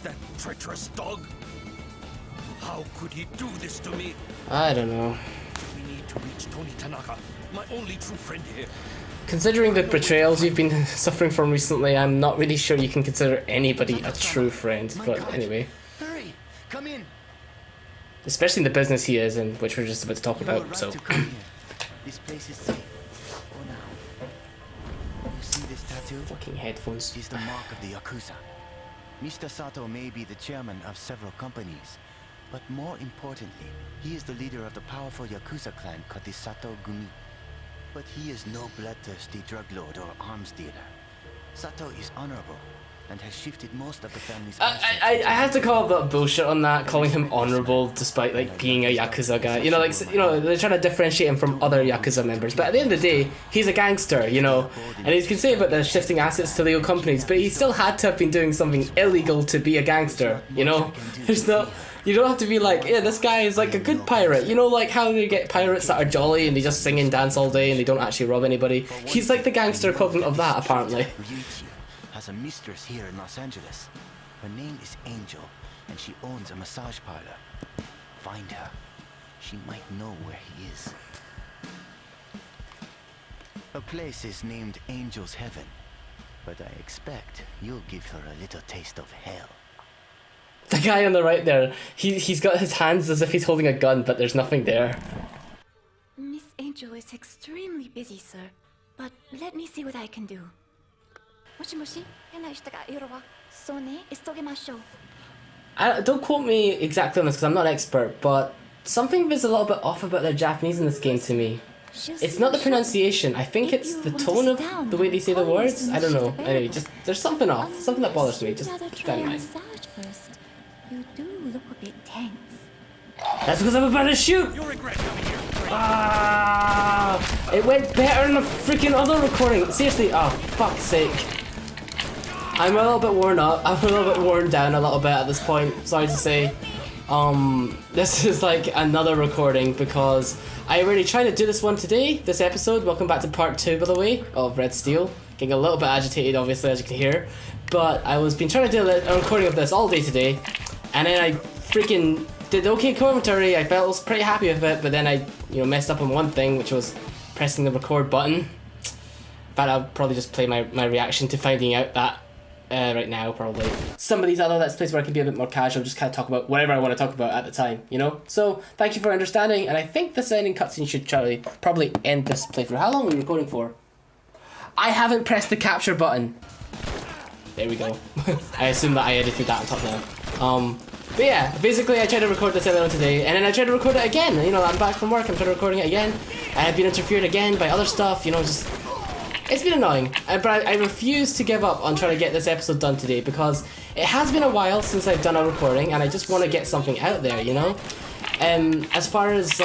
That treacherous dog! How could he do this to me? I don't know. We need to reach Tony Tanaka, my only true friend here. Considering the betrayals you've been suffering from recently, I'm not really sure you can consider anybody a true friend. But anyway. Hurry! Come in! Especially in the business he is in, which we're just about to talk about, so. This place is safe. For now. You see this tattoo? Fucking headphones. It's the mark of the Yakuza. Mr. Sato may be the chairman of several companies, but more importantly, he is the leader of the powerful Yakuza clan called the Sato Gumi. But he is no bloodthirsty drug lord or arms dealer. Sato is honorable and has shifted most of the family's assets. I have to call a bit of bullshit on that, calling him honourable despite like being a Yakuza guy. You know, like, you know, they're trying to differentiate him from other Yakuza members. But at the end of the day, he's a gangster, you know. And you can say about the shifting assets to legal companies, but he still had to have been doing something illegal to be a gangster, you know? There's no... You don't have to be like, yeah, this guy is like a good pirate. You know, like how they get pirates that are jolly and they just sing and dance all day and they don't actually rob anybody. He's like the gangster equivalent of that, apparently. Ryuichi has a mistress here in Los Angeles. Her name is Angel, and she owns a massage parlor. Find her. She might know where he is. Her place is named Angel's Heaven, but I expect you'll give her a little taste of hell. The guy on the right there, he's got his hands as if he's holding a gun, but there's nothing there. Miss Angel is extremely busy, sir. But let me see what I can do. Don't quote me exactly on this because I'm not an expert, but something is a little bit off about their Japanese in this game to me. It's not the pronunciation, I think it's the tone of the way they say the words. I don't know. Anyway, just there's something off, something that bothers me. Just keep that in mind. You do look a bit tense. That's because I'm about to shoot! You'll regret coming here. Ah! It went better in the freaking other recording. Seriously, oh, fuck's sake. I'm a little bit worn up. I'm a little bit worn down a little bit at this point. Sorry to say. This is like another recording because I already tried to do this one today, this episode. Welcome back to part 2, by the way, of Red Steel. Getting a little bit agitated, obviously, as you can hear. But I was been trying to do a recording of this all day today. And then I freaking did okay commentary. I felt I was pretty happy with it, but then I, messed up on one thing, which was pressing the record button. In fact, I'll probably just play my reaction to finding out that right now, probably. Some of these other Let's Plays where I can be a bit more casual, just kind of talk about whatever I want to talk about at the time, So, thank you for understanding, and I think this ending cutscene should probably end this playthrough. How long are we recording for? I haven't pressed the capture button. There we go. I assume that I edited that on top now. But yeah, basically I tried to record this episode today, and then I tried to record it again. I'm back from work, I'm trying to recording it again. I have been interfered again by other stuff, just... It's been annoying, but I refuse to give up on trying to get this episode done today because it has been a while since I've done a recording, and I just want to get something out there, As far as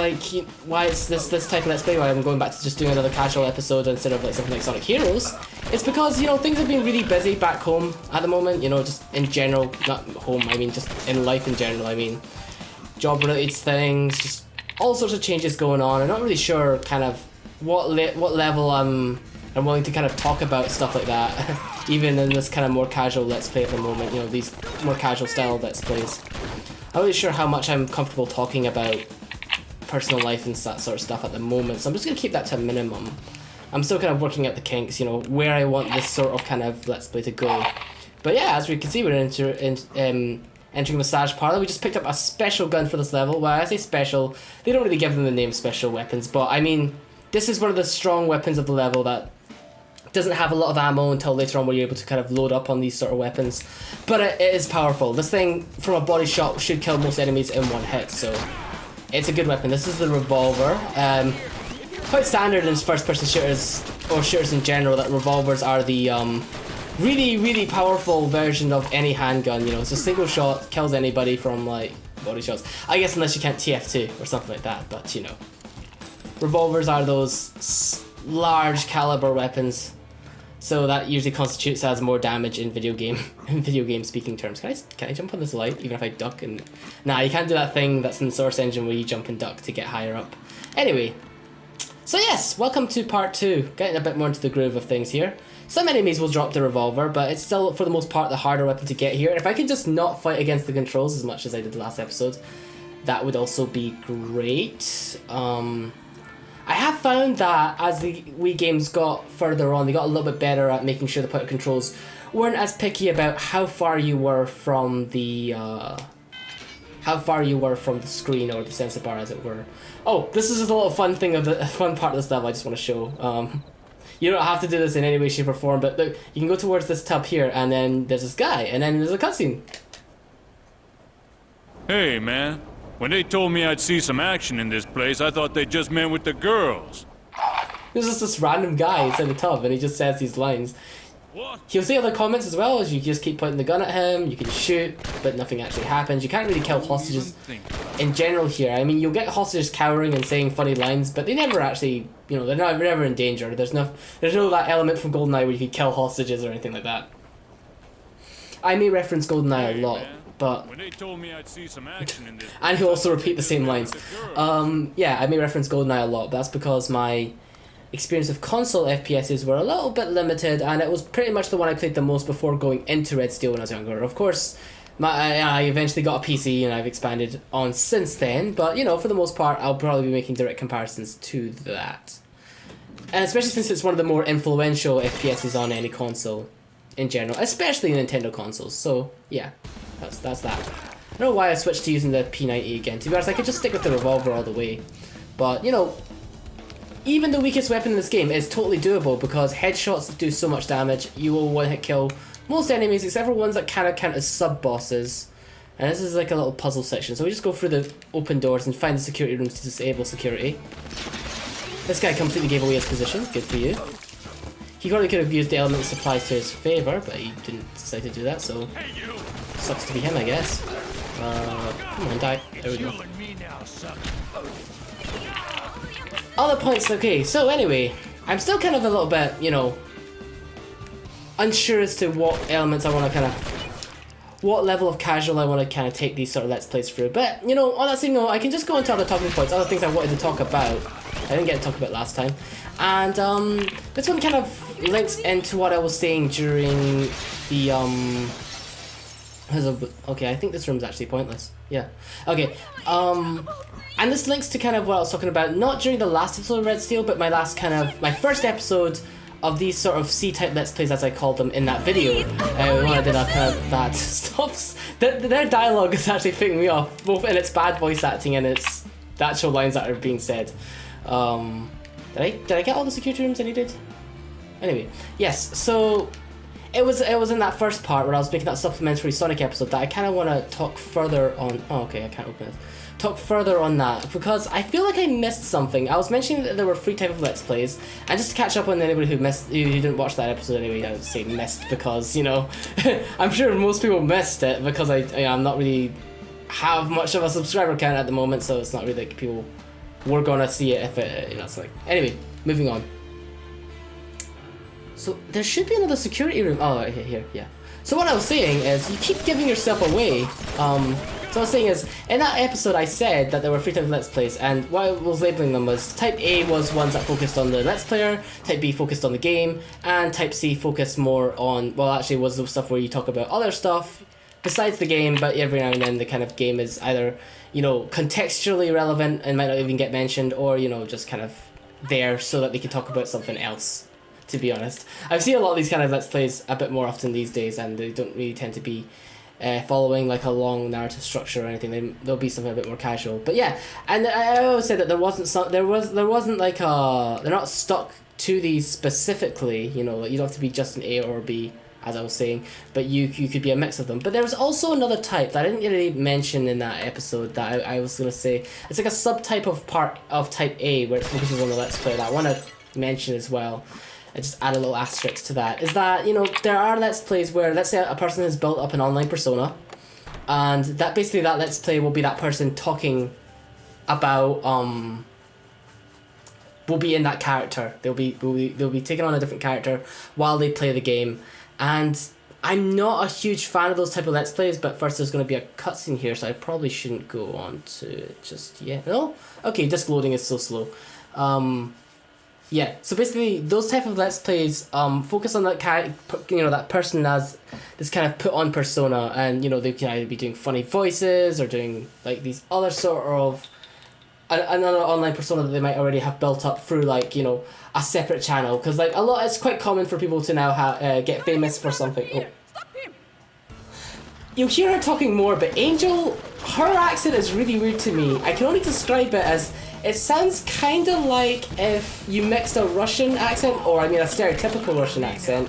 why it's this type of Let's Play, why I'm going back to just doing another casual episode instead of something like Sonic Heroes, it's because things have been really busy back home at the moment. Just in general, not home. I mean, just in life in general. I mean, job-related things, just all sorts of changes going on. I'm not really sure kind of what level I'm willing to kind of talk about stuff like that, even in this kind of more casual Let's Play at the moment. These more casual style Let's Plays. I'm not really sure how much I'm comfortable talking about personal life and that sort of stuff at the moment, so I'm just going to keep that to a minimum. I'm still kind of working out the kinks, where I want this sort of kind of Let's Play to go. But yeah, as we can see, we're entering Massage Parlor. We just picked up a special gun for this level. Well, I say special, they don't really give them the name special weapons, but I mean, this is one of the strong weapons of the level that doesn't have a lot of ammo until later on where you're able to kind of load up on these sort of weapons. But it is powerful. This thing, from a body shot, should kill most enemies in one hit, so it's a good weapon. This is the revolver. Quite standard in first-person shooters, or shooters in general, that revolvers are the really, really powerful version of any handgun. It's a single shot, kills anybody from, body shots. I guess unless you can't TF2 or something like that, but, Revolvers are those large caliber weapons. So that usually constitutes as more damage in video game speaking terms. Can I jump on this light even if I duck? And nah, you can't do that thing that's in the Source Engine where you jump and duck to get higher up. Anyway, So yes, welcome to part 2, getting a bit more into the groove of things here. Some enemies will drop the revolver, but it's still, for the most part, the harder weapon to get here. If I could just not fight against the controls as much as I did the last episode, that would also be great. I have found that as the Wii games got further on, they got a little bit better at making sure the player controls weren't as picky about how far you were from the screen or the sensor bar, as it were. Oh, this is just a little fun thing of the fun part of this level I just want to show. You don't have to do this in any way, shape, or form, but look, you can go towards this tub here, and then there's this guy, and then there's a cutscene. Hey, man. When they told me I'd see some action in this place, I thought they just meant with the girls. There's just this random guy inside the tub, and he just says these lines. What? He'll say other comments as well, as you just keep pointing the gun at him, you can shoot, but nothing actually happens. You can't really kill hostages in general here. I mean, you'll get hostages cowering and saying funny lines, but they never actually, you know, they're never in danger. There's no that element from GoldenEye where you can kill hostages or anything like that. I may reference GoldenEye a lot, but... When they told me I'd see some action in this and he'll also repeat the same lines. Yeah, I may reference GoldenEye a lot, but that's because my experience of console FPSs were a little bit limited, and it was pretty much the one I played the most before going into Red Steel when I was younger. Of course, I eventually got a PC and I've expanded on since then, but you know, for the most part, I'll probably be making direct comparisons to that. And especially since it's one of the more influential FPSs on any console in general, especially Nintendo consoles. So yeah, that's that. I don't know why I switched to using the P90 again. To be honest, I could just stick with the revolver all the way, but you know, even the weakest weapon in this game is totally doable because headshots do so much damage. You will one-hit kill most enemies except for ones that kind of count as sub-bosses. And this is like a little puzzle section. So we just go through the open doors and find the security rooms to disable security. This guy completely gave away his position. Good for you. He probably could have used the element supplies to his favour, but he didn't decide to do that, so... Sucks to be him, I guess. Come on, die. There we go. Other points, okay, so anyway, I'm still kind of a little bit, you know, unsure as to what elements I want to kind of, what level of casual I want to kind of take these sort of Let's Plays through. But, you know, on that same note, I can just go into other talking points, other things I wanted to talk about. I didn't get to talk about last time. And, this one kind of links into what I was saying during the, okay, I think this room's actually pointless. Yeah. Okay, and this links to kind of what I was talking about, not during the last episode of Red Steel, but my first episode of these sort of C-type Let's Plays, as I called them in that video. When I did that kind of, that stops. Their dialogue is actually picking me off, both in its bad voice acting and its the actual lines that are being said. Did I get all the security rooms I needed? Anyway, yes, so it was in that first part where I was making that supplementary Sonic episode that I kind of want to talk further on. Oh, okay, I can't open it. Talk further on that because I feel like I missed something. I was mentioning that there were 3 types of Let's Plays, and just to catch up on anybody who didn't watch that episode anyway, I would say missed because, you know, I'm sure most people missed it because I'm not really have much of a subscriber count at the moment, so it's not really like people were gonna see it if it, you know, it's like, anyway, moving on. So there should be another security room. Oh, okay, here, yeah. So what I was saying is, you keep giving yourself away. So what I was saying is, in that episode I said that there were 3 types of Let's Plays, and what I was labeling them was, Type A was ones that focused on the Let's Player, Type B focused on the game, and Type C focused more on, well actually was the stuff where you talk about other stuff besides the game, but every now and then the kind of game is either, you know, contextually relevant and might not even get mentioned, or, you know, just kind of there so that they can talk about something else. To be honest, I've seen a lot of these kind of Let's Plays a bit more often these days, and they don't really tend to be following like a long narrative structure or anything. They'll be something a bit more casual. But yeah, and I always say that there wasn't like they're not stuck to these specifically. You know, like you don't have to be just an A or B, as I was saying, but you could be a mix of them. But there was also another type that I didn't really mention in that episode that I was gonna say. It's like a subtype of part of Type A where it focuses on the Let's Play that I want to mention as well. I just add a little asterisk to that, is that, you know, there are Let's Plays where, let's say a person has built up an online persona, and that basically that Let's Play will be that person talking about, will be in that character. They'll be taking on a different character while they play the game, and I'm not a huge fan of those type of Let's Plays, but first there's going to be a cutscene here, so I probably shouldn't go on to it just yet. No? Okay, disk loading is so slow. Yeah, so basically those type of let's plays focus on that that person as this kind of put on persona, and they can either be doing funny voices or doing like these other sort of another online persona that they might already have built up through like a separate channel, because like it's quite common for people to now get famous for something. Oh. You'll hear her talking more, but Angel, her accent is really weird to me. I can only describe it as, it sounds kind of like if you mixed a Russian accent, or I mean a stereotypical Russian accent,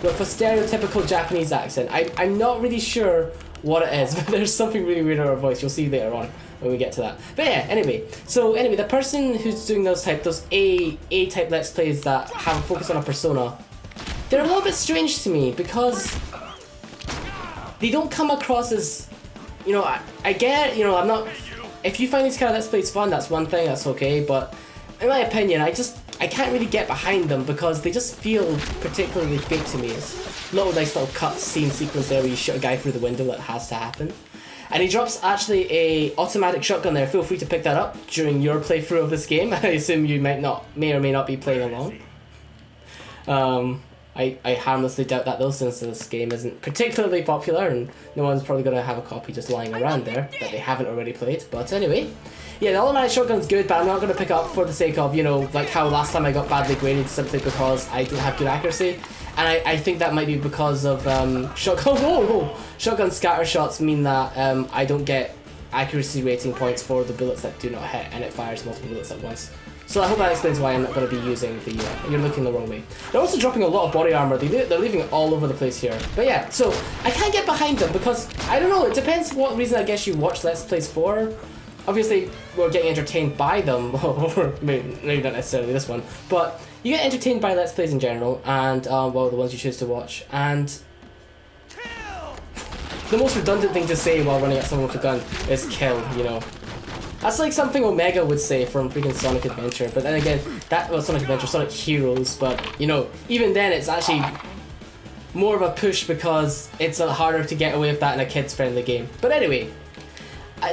with a stereotypical Japanese accent. I'm not really sure what it is, but there's something really weird in her voice. You'll see later on when we get to that. But yeah, anyway, the person who's doing those A-type let's plays that have a focus on a persona, they're a little bit strange to me because they don't come across as, I get, I'm not, if you find these kind of let's plays fun, that's one thing, that's okay, but in my opinion, I can't really get behind them because they just feel particularly fake to me. It's a nice little cut scene sequence there where you shoot a guy through the window that has to happen. And he drops actually a automatic shotgun there. Feel free to pick that up during your playthrough of this game. I assume you may or may not be playing along. I harmlessly doubt that though, since this game isn't particularly popular and no one's probably going to have a copy just lying around there that they haven't already played. But anyway, yeah, the automatic shotgun's good, but I'm not going to pick up for the sake of, like how last time I got badly graded simply because I didn't have good accuracy. And I think that might be because of shotgun scatter shots mean that I don't get accuracy rating points for the bullets that do not hit, and it fires multiple bullets at once. So I hope that explains why I'm not going to be using the, you're looking the wrong way. They're also dropping a lot of body armor, they're leaving it all over the place here. But yeah, so I can't get behind them because, I don't know, it depends what reason I guess you watch Let's Plays for. Obviously, we're getting entertained by them, or maybe not necessarily this one, but you get entertained by Let's Plays in general, and, the ones you choose to watch, and the most redundant thing to say while running at someone with a gun is kill, That's like something Omega would say from freaking Sonic Adventure, but then again, Sonic Adventure, Sonic Heroes, but, even then it's actually more of a push because it's harder to get away with that in a kids-friendly game. But anyway,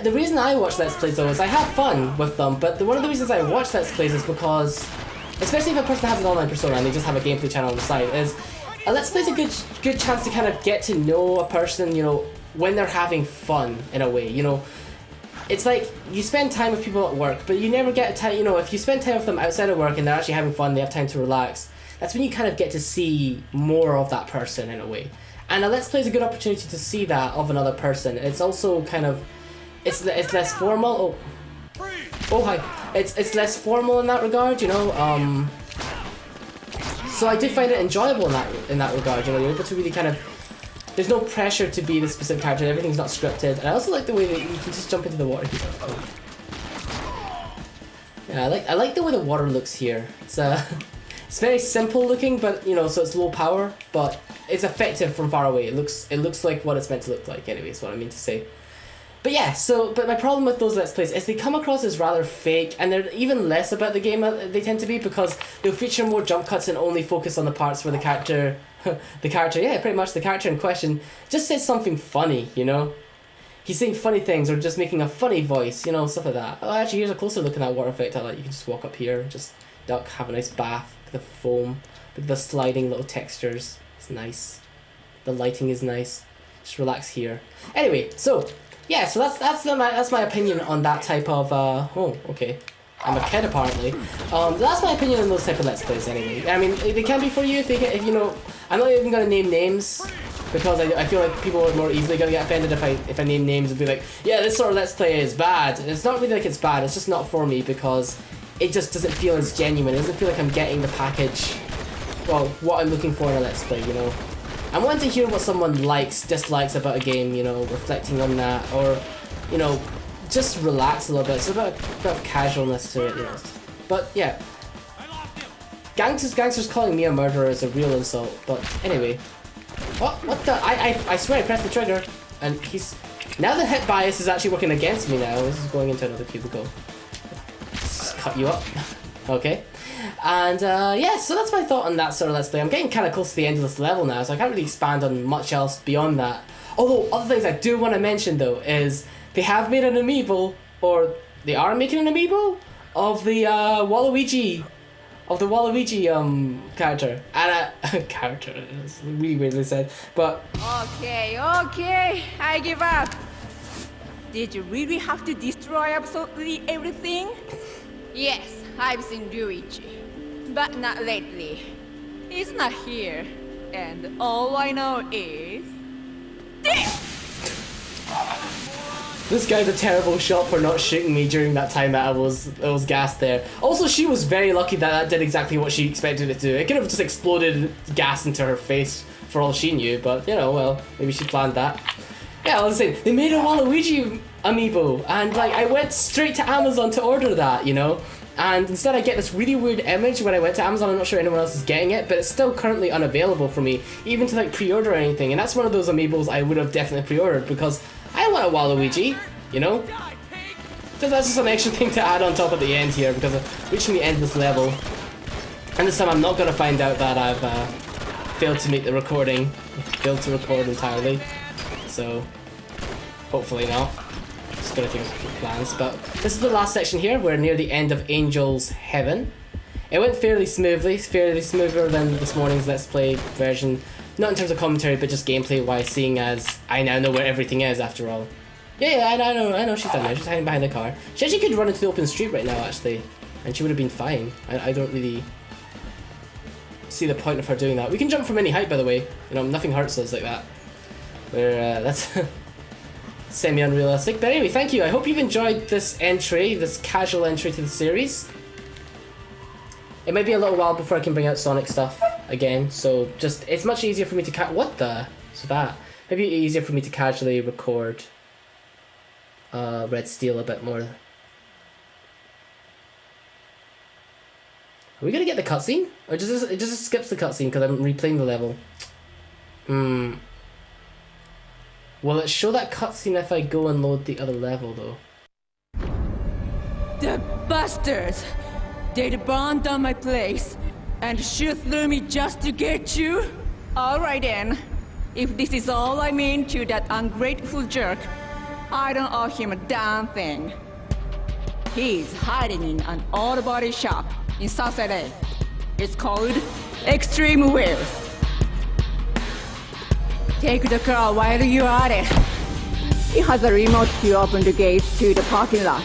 the reason I watch Let's Plays though is I have fun with them, but one of the reasons I watch Let's Plays is because, especially if a person has an online persona and they just have a gameplay channel on the side, is a Let's Play is a good chance to kind of get to know a person, when they're having fun in a way, It's like, you spend time with people at work, but you never get time, if you spend time with them outside of work and they're actually having fun, they have time to relax, that's when you kind of get to see more of that person in a way. And a Let's Play is a good opportunity to see that of another person. It's also kind of, it's less formal, oh hi, it's less formal in that regard, so I do find it enjoyable in that regard, you're able to really kind of, there's no pressure to be the specific character, everything's not scripted, and I also like the way that you can just jump into the water here. Yeah, I like the way the water looks here. It's it's very simple looking, but so it's low power, but it's effective from far away. It looks like what it's meant to look like anyway, is what I mean to say. But yeah, but my problem with those Let's Plays is they come across as rather fake, and they're even less about the game they tend to be, because they'll feature more jump cuts and only focus on the parts where the character, pretty much the character in question, just says something funny, He's saying funny things, or just making a funny voice, stuff like that. Oh, actually, here's a closer look at that water effect I like. You can just walk up here, just duck, have a nice bath, look at the foam, look at the sliding little textures. It's nice. The lighting is nice. Just relax here. Anyway, so yeah, so that's my opinion on that type of okay. I'm a kid apparently. That's my opinion on those type of Let's Plays anyway. I mean, they can be for you if I'm not even gonna name names because I feel like people are more easily gonna get offended if I name names and be like, yeah, this sort of Let's Play is bad. And it's not really like it's bad. It's just not for me because it just doesn't feel as genuine. It doesn't feel like I'm getting the package. Well, what I'm looking for in a Let's Play, I want to hear what someone dislikes about a game, reflecting on that, or, just relax a little bit. It's about a bit of casualness to it, But yeah, gangsters calling me a murderer is a real insult. But anyway, what the? I swear I pressed the trigger, and now the hit bias is actually working against me now. This is going into another cubicle. Just cut you up, okay. And yeah, so that's my thought on that sort of Let's Play. I'm getting kind of close to the end of this level now, so I can't really expand on much else beyond that. Although, other things I do want to mention though is they have made an amiibo, or they are making an amiibo of the Waluigi of the Waluigi character. And character, it's really weirdly said, but Okay, I give up. Did you really have to destroy absolutely everything? Yes, I've seen Luigi, but not lately. He's not here, and all I know is... this guy's a terrible shot for not shooting me during that time that I was gassed there. Also, she was very lucky that that did exactly what she expected it to do. It could have just exploded gas into her face for all she knew, but you know, well, maybe she planned that. Yeah, I was saying, they made a Waluigi amiibo, and like I went straight to Amazon to order that, you know? And instead I get this really weird image when I went to Amazon. I'm not sure anyone else is getting it, but it's still currently unavailable for me, even to like pre-order or anything. And that's one of those amiibos I would have definitely pre-ordered because I want a Waluigi, you know? So that's just an extra thing to add on top at the end here because of reaching the end of this level. And this time I'm not going to find out that I've failed to make the recording, failed to record entirely. So, hopefully not. Just gonna think of plans. But this is the last section here. We're near the end of Angel's Heaven. It went fairly smoothly, fairly smoother than this morning's Let's Play version. Not in terms of commentary, but just gameplay-wise, seeing as I now know where everything is after all. Yeah, I know she's down there. She's hiding behind the car. She actually could run into the open street right now, actually, and she would have been fine. I don't really see the point of her doing that. We can jump from any height, by the way. You know, nothing hurts us like that. That's semi-unrealistic. But anyway, thank you. I hope you've enjoyed this entry, this casual entry to the series. It might be a little while before I can bring out Sonic stuff again, so just it's much easier for me to maybe easier for me to casually record Red Steel a bit more. Are we gonna get the cutscene, or it just skips the cutscene because I'm replaying the level? Will it show that cutscene if I go and load the other level though? The bastards! They'd burn down my place and shoot through me just to get you? Alright then. If this is all I mean to that ungrateful jerk, I don't owe him a damn thing. He's hiding in an auto body shop in South LA. It's called Extreme Wheels. Take the car while you're at it. He has a remote to open the gates to the parking lot.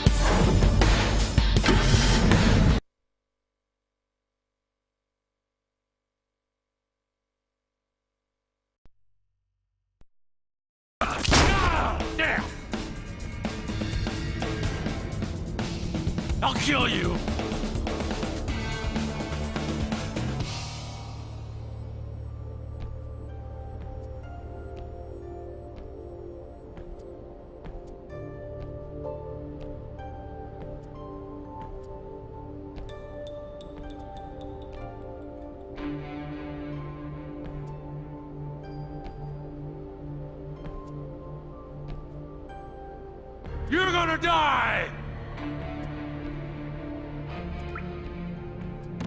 Damn! I'll kill you! You're gonna die!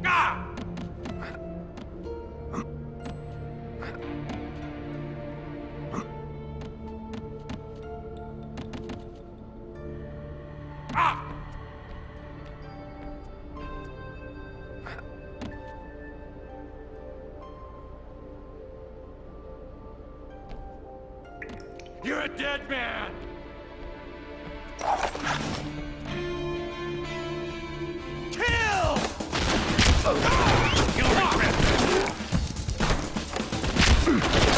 Ah! Ah! You're a dead man! Kill! You'll regret it.